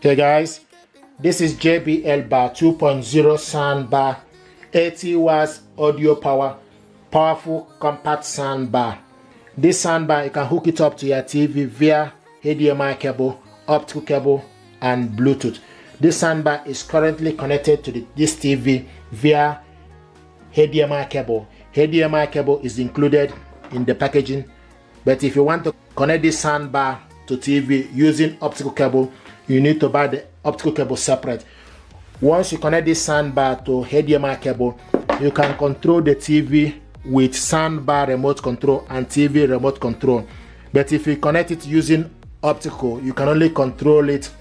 Hey guys, this is JBL Bar 2.0 Soundbar, 80 watts audio power, powerful compact soundbar. This soundbar, you can hook it up to your TV via HDMI cable, optical cable, and Bluetooth. This soundbar is currently connected to this TV via HDMI cable. HDMI cable is included in the packaging, but if you want to connect this soundbar to TV using optical cable, you need to buy the optical cable separate. Once you connect this soundbar to HDMI cable, you can control the TV with soundbar remote control and TV remote control. But if you connect it using optical, you can only control it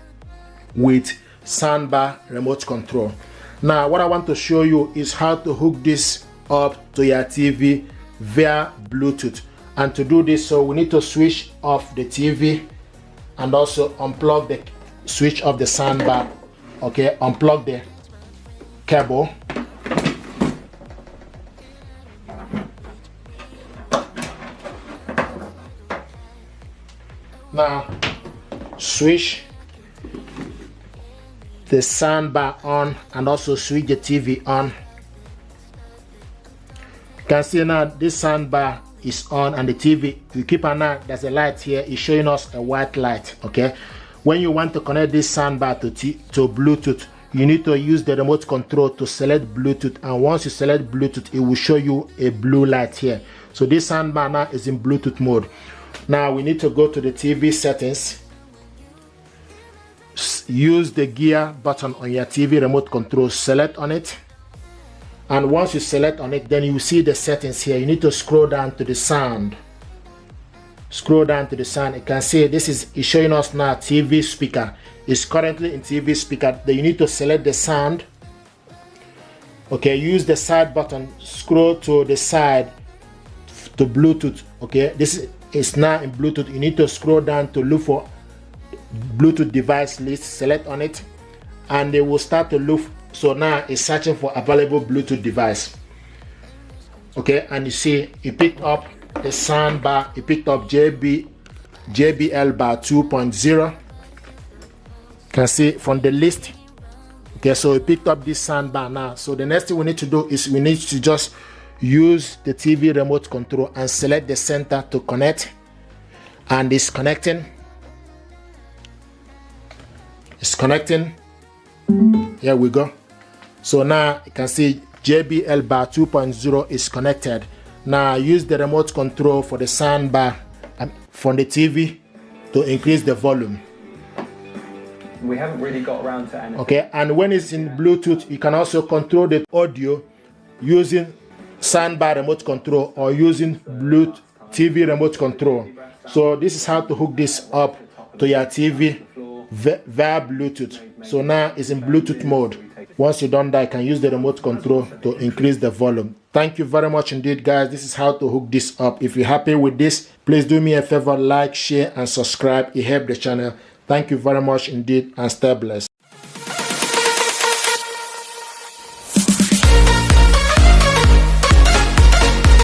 with soundbar remote control. Now, what I want to show you is how to hook this up to your TV via Bluetooth. And to do this, so we need to switch off the TV and also unplug the switch off the soundbar. Okay, unplug the cable. Now switch the soundbar on and also switch the TV on. You can see now this soundbar is on and the TV, you keep an eye, there's a light here, it's showing us a white light. Okay, when you want to connect this soundbar to Bluetooth, you need to use the remote control to select Bluetooth, and once you select Bluetooth, it will show you a blue light here. So this soundbar now is in Bluetooth mode. Now we need to go to the TV settings, use the gear button on your TV remote control, select on it, and once you select on it, then you see the settings here. You need to scroll down to the sound. Scroll down to the sound. You can see this is showing us now TV speaker. It's currently in TV speaker. Then you need to select the sound. Okay, use the side button, scroll to the side to Bluetooth. Okay, this is now in Bluetooth. You need to scroll down to look for Bluetooth device list, select on it, and they will start to look. So now it's searching for available Bluetooth device. Okay, and you see it picked up the soundbar. It picked up JBL Bar 2.0. You can see from the list. Okay, so it picked up this soundbar now. So the next thing we need to do is we need to just use the TV remote control and select the center to connect, and it's connecting. It's connecting. Here we go. So now you can see JBL Bar 2.0 is connected. Now use the remote control for the soundbar from the TV to increase the volume. We haven't really got around to anything. Okay, and when it's in Bluetooth, you can also control the audio using soundbar remote control or using Bluetooth TV remote control. So this is how to hook this up to your TV via Bluetooth. So now it's in Bluetooth mode. Once you're done that, you can use the remote control to increase the volume. Thank you very much indeed, guys. This is how to hook this up. If you're happy with this, please do me a favor, like, share, and subscribe. It helps the channel. Thank you very much indeed, and stay blessed.